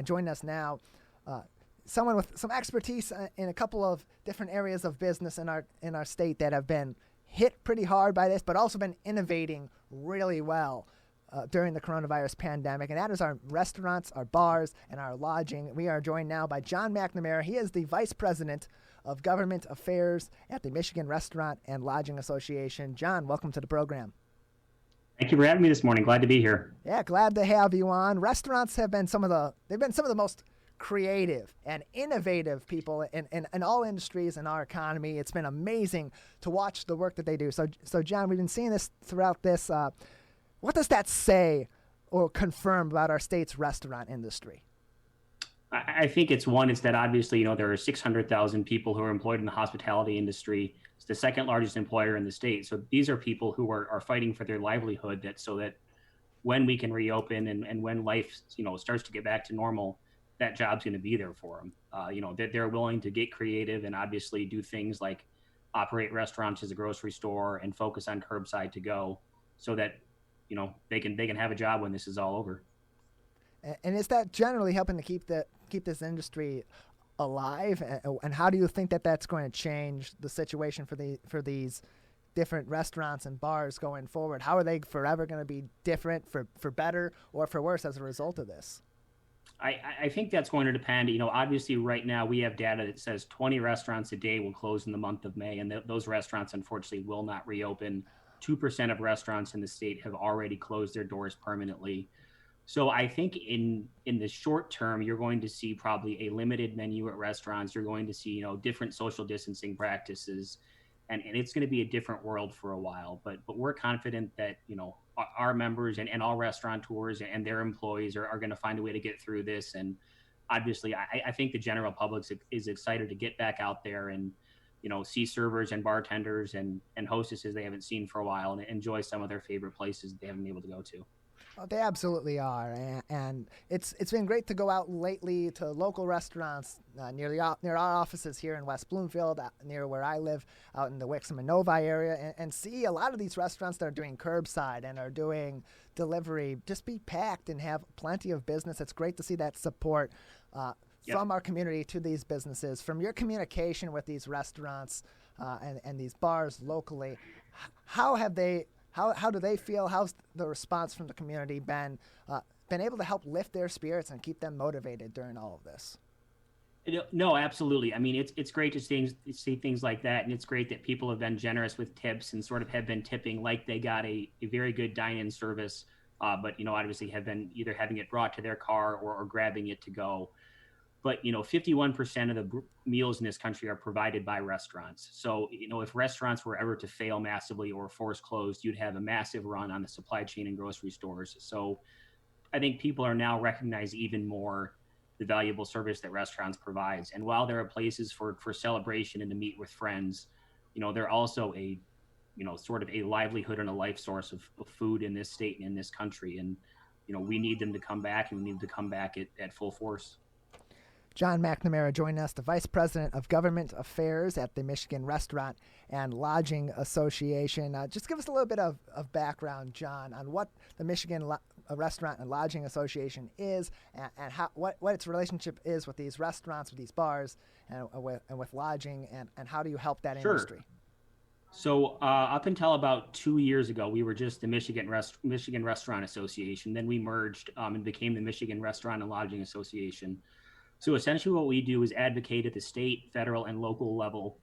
And joining us now, someone with some expertise in a couple of different areas of business in our state that have been hit pretty hard by this, but also been innovating really well during the coronavirus pandemic, and that is our restaurants, our bars, and our lodging. We are joined now by John Mcnamara. He is the Vice President of Government Affairs at the Michigan Restaurant and Lodging Association. John, welcome to the program. Thank you for having me this morning. Glad to be here. Yeah, glad to have you on. Restaurants have been some of the most creative and innovative people in all industries in our economy. It's been amazing to watch the work that they do. So John, we've been seeing this throughout this. What does that say or confirm about our state's restaurant industry? I think it's that obviously, there are 600,000 people who are employed in the hospitality industry. It's the second largest employer in the state. So these are people who are fighting for their livelihood so that when we can reopen and when life, starts to get back to normal, that job's going to be there for them. They're willing to get creative and obviously do things like operate restaurants as a grocery store and focus on curbside to go so that, they can have a job when this is all over. And is that generally helping to keep this industry alive? And how do you think that that's going to change the situation for these different restaurants and bars going forward? How are they forever going to be different for better or for worse as a result of this? I think that's going to depend. Obviously right now we have data that says 20 restaurants a day will close in the month of May, and those restaurants unfortunately will not reopen. 2% of restaurants in the state have already closed their doors permanently. So I think in the short term, you're going to see probably a limited menu at restaurants. You're going to see, different social distancing practices, and it's going to be a different world for a while. But we're confident that, our members and all restaurateurs and their employees are going to find a way to get through this. And obviously, I think the general public is excited to get back out there and, see servers and bartenders and hostesses they haven't seen for a while and enjoy some of their favorite places they haven't been able to go to. Oh, they absolutely are, and it's been great to go out lately to local restaurants near our offices here in West Bloomfield, near where I live, out in the Wixom and Novi area, and see a lot of these restaurants that are doing curbside and are doing delivery just be packed and have plenty of business. It's great to see that support from our community to these businesses. From your communication with these restaurants and these bars locally, how do they feel? How's the response from the community been able to help lift their spirits and keep them motivated during all of this? No, absolutely. I mean, it's great to see things like that, and it's great that people have been generous with tips and sort of have been tipping like they got a very good dine-in service, but obviously have been either having it brought to their car or grabbing it to go. But 51% of the meals in this country are provided by restaurants. So if restaurants were ever to fail massively or force closed, you'd have a massive run on the supply chain and grocery stores. So I think people are now recognizing even more the valuable service that restaurants provides. And while there are places for celebration and to meet with friends, they're also a sort of a livelihood and a life source of food in this state and in this country. And we need them to come back, and we need to come back at full force. John Mcnamara joining us, the Vice President of Government Affairs at the Michigan Restaurant and Lodging Association. Just give us a little bit of background, John, on what the Michigan Restaurant and Lodging Association is and what its relationship is with these restaurants, with these bars, and with lodging, and how do you help that industry? So up until about 2 years ago, we were just the Michigan Restaurant Association. Then we merged and became the Michigan Restaurant and Lodging Association. So essentially what we do is advocate at the state, federal, and local level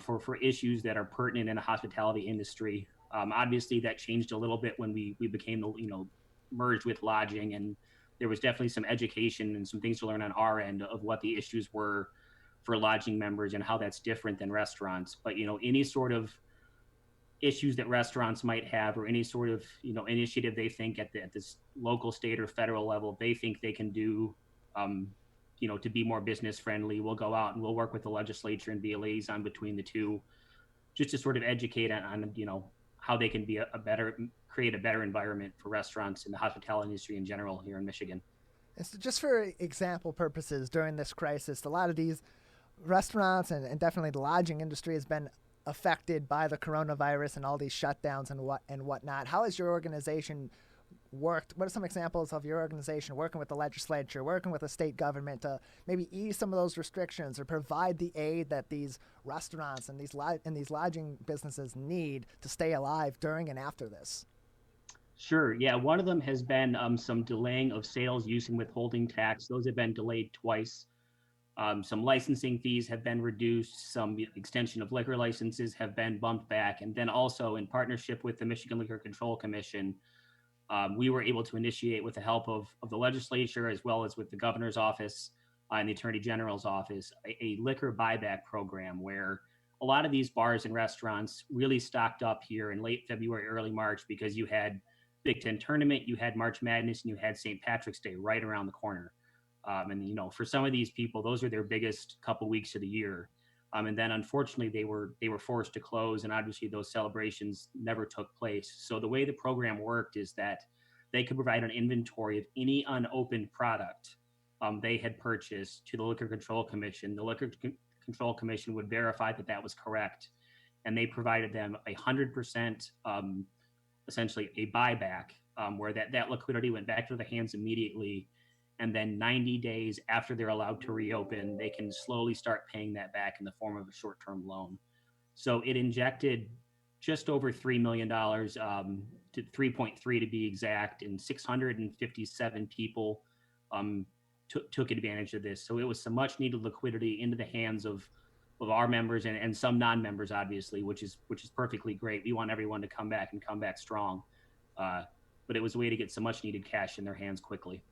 for issues that are pertinent in the hospitality industry. Obviously, that changed a little bit when we became merged with lodging, and there was definitely some education and some things to learn on our end of what the issues were for lodging members and how that's different than restaurants. But any sort of issues that restaurants might have, or any sort of initiative they think at this local, state, or federal level they think they can do. To be more business friendly, we'll go out and we'll work with the legislature and be a liaison between the two, just to sort of educate on how they can create a better environment for restaurants and the hospitality industry in general here in Michigan. And so just for example purposes, during this crisis, a lot of these restaurants and definitely the lodging industry has been affected by the coronavirus and all these shutdowns and whatnot. How has your organization worked? What are some examples of your organization working with the legislature, working with the state government to maybe ease some of those restrictions or provide the aid that these restaurants and these lodging businesses need to stay alive during and after this? Sure. Yeah. One of them has been some delaying of sales use and withholding tax. Those have been delayed twice. Some licensing fees have been reduced. Some extension of liquor licenses have been bumped back. And then also in partnership with the Michigan Liquor Control Commission, we were able to initiate with the help of the legislature, as well as with the governor's office and the attorney general's office, a liquor buyback program where a lot of these bars and restaurants really stocked up here in late February, early March, because you had Big Ten tournament, you had March Madness, and you had St. Patrick's Day right around the corner. And for some of these people, those are their biggest couple weeks of the year. And then unfortunately, they were forced to close, and obviously those celebrations never took place. So the way the program worked is that they could provide an inventory of any unopened product they had purchased to the Liquor Control Commission. The Liquor Control Commission would verify that that was correct, and they provided them 100%, essentially a buyback, where that liquidity went back to the hands immediately. And then 90 days after they're allowed to reopen, they can slowly start paying that back in the form of a short-term loan. So it injected just over $3 million, to 3.3 to be exact, and 657 people took advantage of this. So it was some much needed liquidity into the hands of our members and some non-members, obviously, which is perfectly great. We want everyone to come back and come back strong. But it was a way to get some much needed cash in their hands quickly.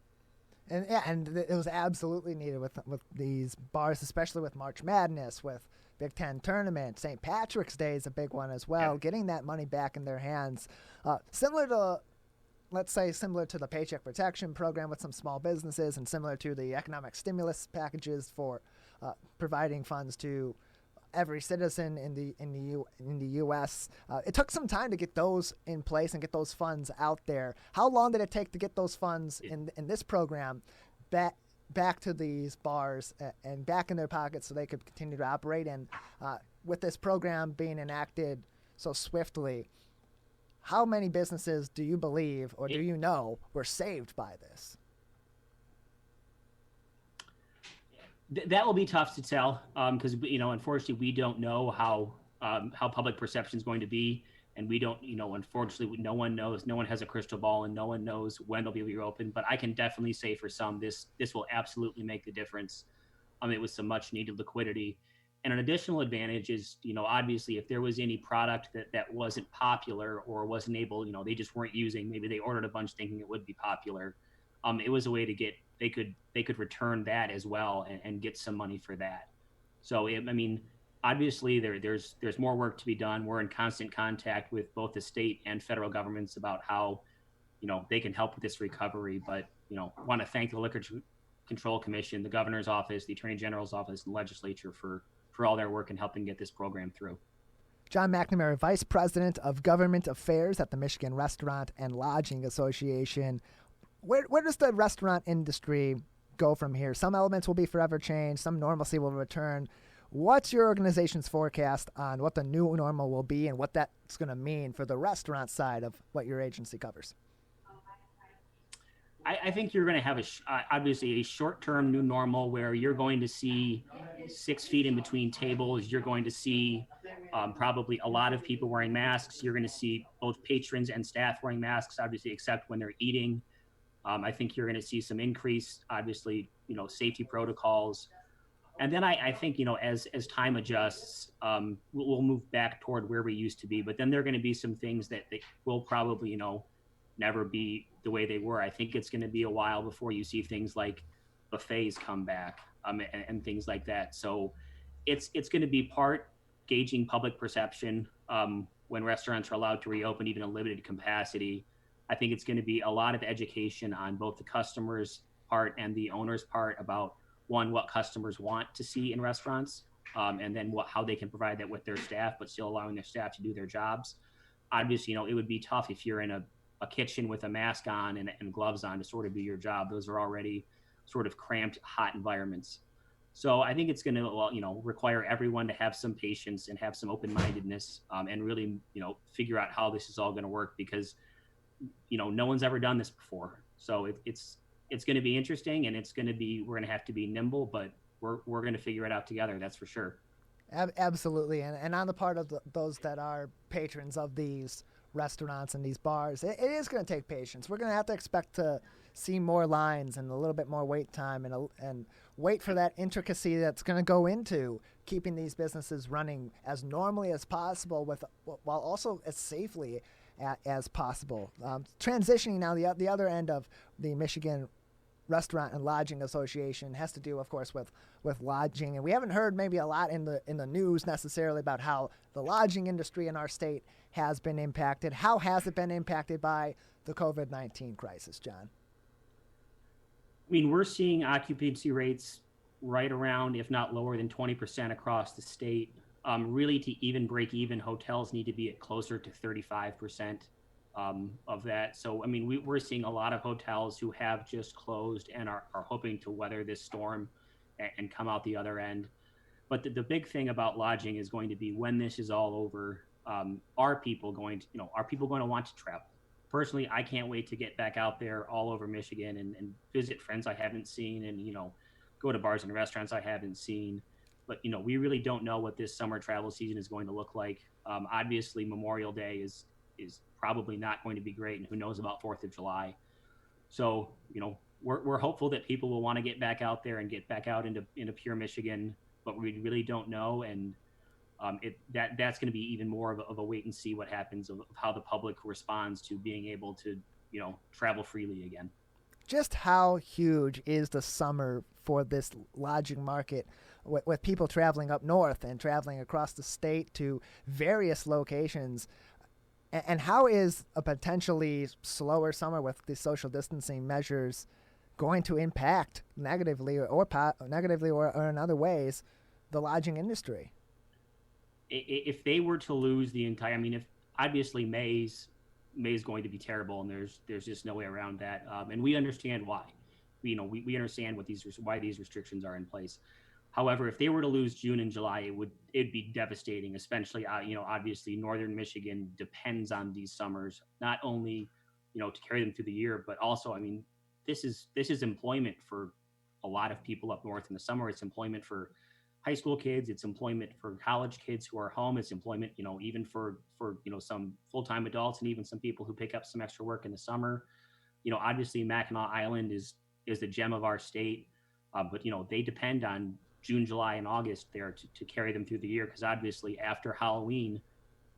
And it was absolutely needed with these bars, especially with March Madness, with Big Ten tournament. St. Patrick's Day is a big one as well. Yeah. Getting that money back in their hands, similar to the Paycheck Protection Program with some small businesses, and similar to the economic stimulus packages for providing funds to every citizen in the U.S. It took some time to get those in place and get those funds out there. How long did it take to get those funds in this program back to these bars and back in their pockets so they could continue to operate? And with this program being enacted so swiftly, how many businesses do you believe or do you know were saved by this? That will be tough to tell because unfortunately we don't know how public perception is going to be, and we don't unfortunately no one knows. No one has a crystal ball, and no one knows when they'll be reopened. But I can definitely say for some, this will absolutely make the difference. It was some much needed liquidity, and an additional advantage is obviously if there was any product that wasn't popular or wasn't able, they just weren't using. Maybe they ordered a bunch thinking it would be popular. It was a way to get they could return that as well and get some money for that. So obviously there's more work to be done. We're in constant contact with both the state and federal governments about how they can help with this recovery. But want to thank the Liquor Control Commission, the governor's office, the attorney general's office, and the legislature for all their work in helping get this program through. John Mcnamara, Vice President of Government Affairs at the Michigan Restaurant and Lodging Association. Where does the restaurant industry go from here? Some elements will be forever changed. Some normalcy will return. What's your organization's forecast on what the new normal will be and what that's going to mean for the restaurant side of what your agency covers? I think you're going to have obviously a short-term new normal where you're going to see 6 feet in between tables. You're going to see probably a lot of people wearing masks. You're going to see both patrons and staff wearing masks, obviously, except when they're eating. I think you're going to see some increased, obviously, safety protocols. And then I think, as time adjusts, we'll move back toward where we used to be. But then there are going to be some things that will probably, never be the way they were. I think it's going to be a while before you see things like buffets come back and things like that. So it's going to be part gauging public perception when restaurants are allowed to reopen, even in limited capacity. I think it's going to be a lot of education on both the customer's part and the owner's part about, one, what customers want to see in restaurants, and then how they can provide that with their staff, but still allowing their staff to do their jobs. Obviously, it would be tough if you're in a kitchen with a mask on and gloves on to sort of do your job. Those are already sort of cramped, hot environments. So I think it's going to, require everyone to have some patience and have some open-mindedness and really, figure out how this is all going to work, because no one's ever done this before. So it's going to be interesting, and we're going to have to be nimble, but we're going to figure it out together. That's for sure. Absolutely, and on the part of those that are patrons of these restaurants and these bars, it is going to take patience. We're going to have to expect to see more lines and a little bit more wait time, and wait for that intricacy that's going to go into keeping these businesses running as normally as possible, while also as safely as possible. Transitioning now, the other end of the Michigan Restaurant and Lodging Association has to do, of course, with lodging, and we haven't heard maybe a lot in the news necessarily about how the lodging industry in our state has been impacted. How has it been impacted by the COVID-19 crisis, John? I mean, we're seeing occupancy rates right around, if not lower than 20% across the state. Really, to even break even, hotels need to be at closer to 35%. Of that. So, I mean, we're seeing a lot of hotels who have just closed and are hoping to weather this storm and come out the other end. But the big thing about lodging is going to be, when this is all over, are people going to want to travel? Personally, I can't wait to get back out there all over Michigan and visit friends I haven't seen, and, go to bars and restaurants I haven't seen. But, we really don't know what this summer travel season is going to look like. Obviously, Memorial Day is probably not going to be great, and who knows about 4th of July. So, we're hopeful that people will want to get back out there and get back out into pure Michigan, but we really don't know. And that's going to be even more of a wait and see what happens of how the public responds to being able to, travel freely again. Just how huge is the summer for this lodging market, with people traveling up north and traveling across the state to various locations? And how is a potentially slower summer with the social distancing measures going to impact negatively or in other ways the lodging industry? If they were to lose the entire, I mean, if obviously May's going to be terrible, and there's just no way around that. And we understand why. We understand why these restrictions are in place. However, if they were to lose June and July, it'd be devastating, especially, obviously Northern Michigan depends on these summers, not only, to carry them through the year, but also, I mean, this is employment for a lot of people up north in the summer. It's employment for high school kids. It's employment for college kids who are home. It's employment, even for some full-time adults, and even some people who pick up some extra work in the summer. Obviously Mackinac Island is the gem of our state, but they depend on June, July, and August there to carry them through the year, because obviously after Halloween,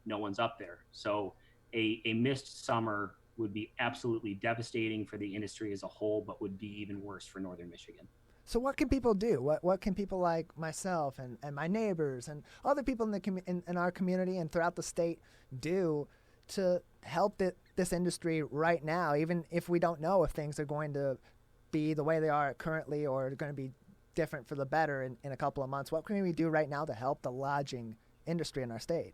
no one's up there. So a missed summer would be absolutely devastating for the industry as a whole, but would be even worse for Northern Michigan. So what can people do? What can people like myself and my neighbors and other people in our community and throughout the state do to help this industry right now, even if we don't know if things are going to be the way they are currently or going to be different for the better in a couple of months? What can we do right now to help the lodging industry in our state?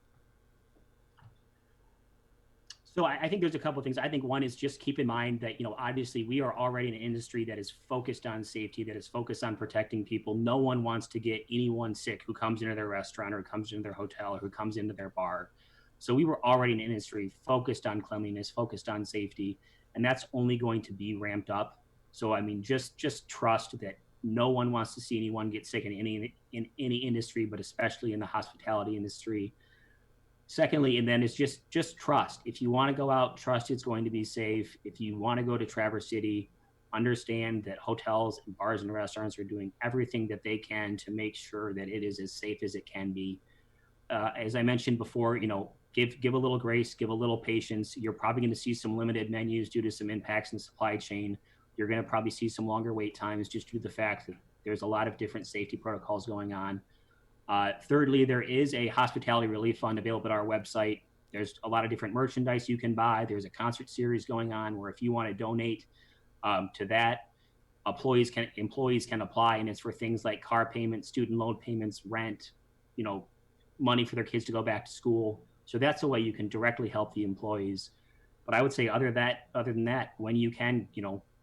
So I think there's a couple of things. I think one is just keep in mind that, obviously we are already in an industry that is focused on safety, that is focused on protecting people. No one wants to get anyone sick who comes into their restaurant or comes into their hotel or who comes into their bar. So we were already in an industry focused on cleanliness, focused on safety, and that's only going to be ramped up. So, I mean, just trust that no one wants to see anyone get sick in any industry, but especially in the hospitality industry. Secondly, and then it's just trust. If you want to go out, trust it's going to be safe. If you want to go to Traverse City, understand that hotels and bars and restaurants are doing everything that they can to make sure that it is as safe as it can be. As I mentioned before, give a little grace, give a little patience. You're probably going to see some limited menus due to some impacts in the supply chain. You're going to probably see some longer wait times just due to the fact that there's a lot of different safety protocols going on. Thirdly, there is a hospitality relief fund available at our website. There's a lot of different merchandise you can buy. There's a concert series going on where if you want to donate to that, employees can apply, and it's for things like car payments, student loan payments, rent, money for their kids to go back to school. So that's a way you can directly help the employees. But I would say other than that, when you can,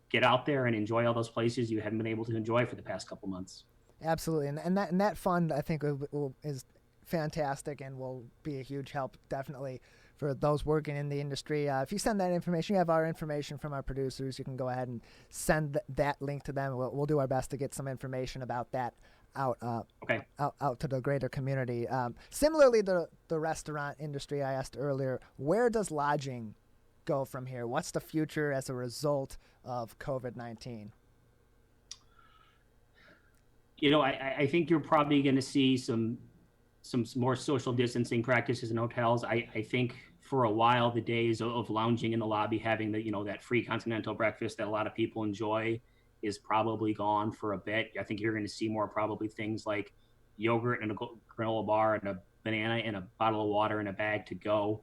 get out there and enjoy all those places you haven't been able to enjoy for the past couple months. Absolutely, and that fund I think is fantastic and will be a huge help definitely for those working in the industry. If you send that information, you have our information from our producers. You can go ahead and send that link to them. We'll do our best to get some information about that out to the greater community. Similarly, the restaurant industry I asked earlier, where does lodging go from here? What's the future as a result of COVID-19? I think you're probably going to see some more social distancing practices in hotels. I think for a while, the days of lounging in the lobby, having that free continental breakfast that a lot of people enjoy is probably gone for a bit. I think you're going to see more probably things like yogurt and a granola bar and a banana and a bottle of water and a bag to go.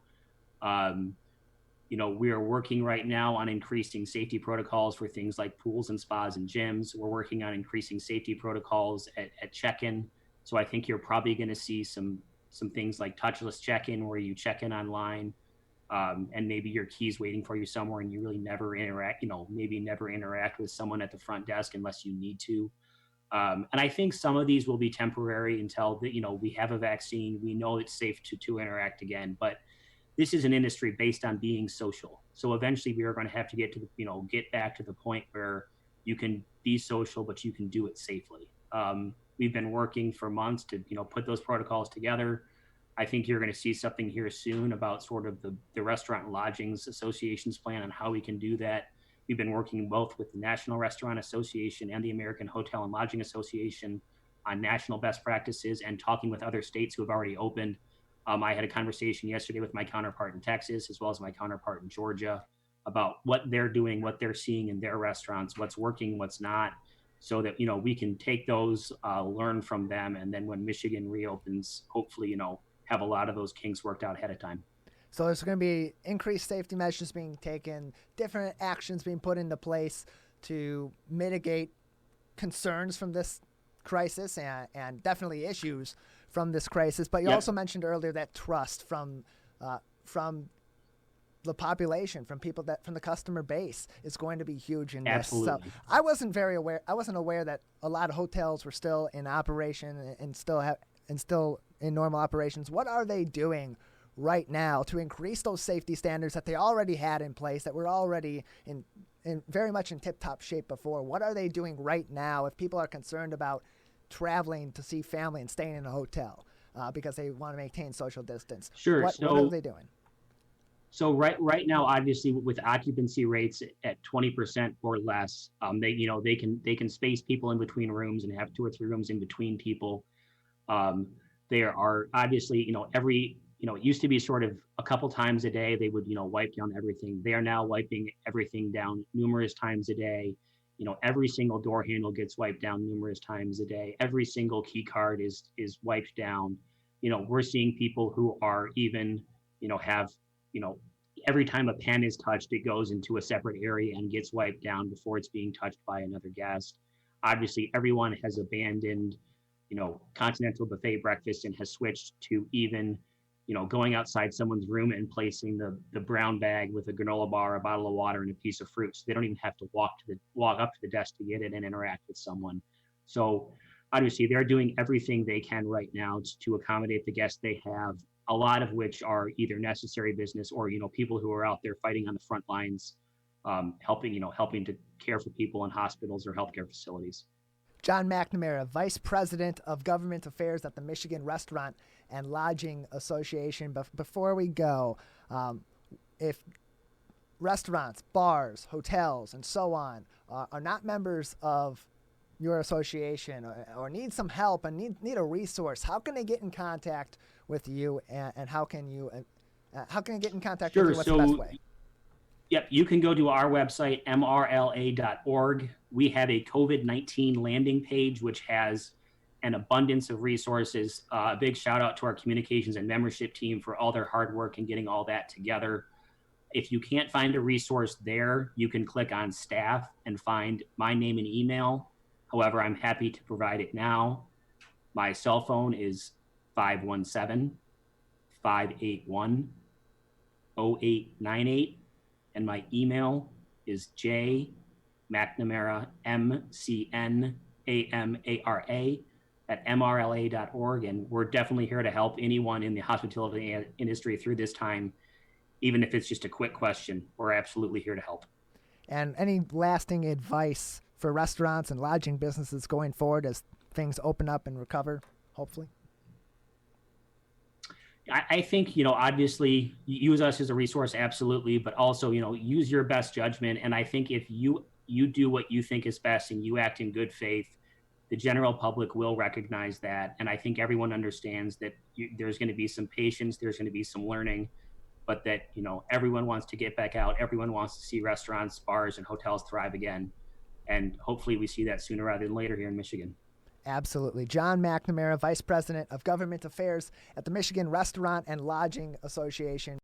We are working right now on increasing safety protocols for things like pools and spas and gyms. We're working on increasing safety protocols at check-in. So I think you're probably going to see some things like touchless check-in, where you check in online, and maybe your key's waiting for you somewhere, and you really never interact. Maybe never interact with someone at the front desk unless you need to. And I think some of these will be temporary until we have a vaccine. We know it's safe to interact again, but this is an industry based on being social. So eventually we are going to have to get back to the point where you can be social, but you can do it safely. We've been working for months to, put those protocols together. I think you're going to see something here soon about sort of the Restaurant and Lodgings Association's plan on how we can do that. We've been working both with the National Restaurant Association and the American Hotel and Lodging Association on national best practices and talking with other states who have already opened. I had a conversation yesterday with my counterpart in Texas, as well as my counterpart in Georgia, about what they're doing, what they're seeing in their restaurants, what's working, what's not, so that, we can take those, learn from them. And then when Michigan reopens, hopefully, have a lot of those kinks worked out ahead of time. So there's going to be increased safety measures being taken, different actions being put into place to mitigate concerns from this crisis and definitely issues from this crisis. But you also mentioned earlier that trust from the population, from the customer base is going to be huge in this. Absolutely. So I wasn't aware that a lot of hotels were still in operation and still in normal operations. What are they doing right now to increase those safety standards that they already had in place, that were already in very much in tip-top shape before? What are they doing right now if people are concerned about traveling to see family and staying in a hotel because they want to maintain social distance? Sure. What are they doing? So right now, obviously, with occupancy rates at 20% or less, they can space people in between rooms and have 2 or 3 rooms in between people. There are obviously, it used to be sort of a couple times a day they would, wipe down everything. They are now wiping everything down numerous times a day. Every single door handle gets wiped down numerous times a day. Every single key card is wiped down. We're seeing people who are even, have, every time a pen is touched, it goes into a separate area and gets wiped down before it's being touched by another guest. Obviously, everyone has abandoned, continental buffet breakfast and has switched to even, going outside someone's room and placing the brown bag with a granola bar, a bottle of water, and a piece of fruit. So they don't even have to walk up to the desk to get it and interact with someone. So obviously they're doing everything they can right now to accommodate the guests they have, a lot of which are either necessary business or, people who are out there fighting on the front lines, helping to care for people in hospitals or healthcare facilities. John Mcnamara, Vice President of Government Affairs at the Michigan Restaurant and Lodging Association. Before we go, if restaurants, bars, hotels, and so on are not members of your association or need some help and need a resource, how can they get in contact with you, and how can they get in contact with you? What's the best way? Yep, you can go to our website, mrla.org. We have a COVID-19 landing page, which has an abundance of resources. A big shout out to our communications and membership team for all their hard work in getting all that together. If you can't find a resource there, you can click on staff and find my name and email. However, I'm happy to provide it now. My cell phone is 517-581-0898. And my email is jmcnamara, MCNAMARA, at mrla.org. And we're definitely here to help anyone in the hospitality industry through this time. even if it's just a quick question, we're absolutely here to help. And any lasting advice for restaurants and lodging businesses going forward as things open up and recover, hopefully? I think, obviously use us as a resource, absolutely, but also, use your best judgment. And I think if you do what you think is best and you act in good faith, the general public will recognize that. And I think everyone understands that there's going to be some patience, there's going to be some learning, but that, everyone wants to get back out. Everyone wants to see restaurants, bars, and hotels thrive again. And hopefully we see that sooner rather than later here in Michigan. Absolutely. John Mcnamara, Vice President of Government Affairs at the Michigan Restaurant and Lodging Association.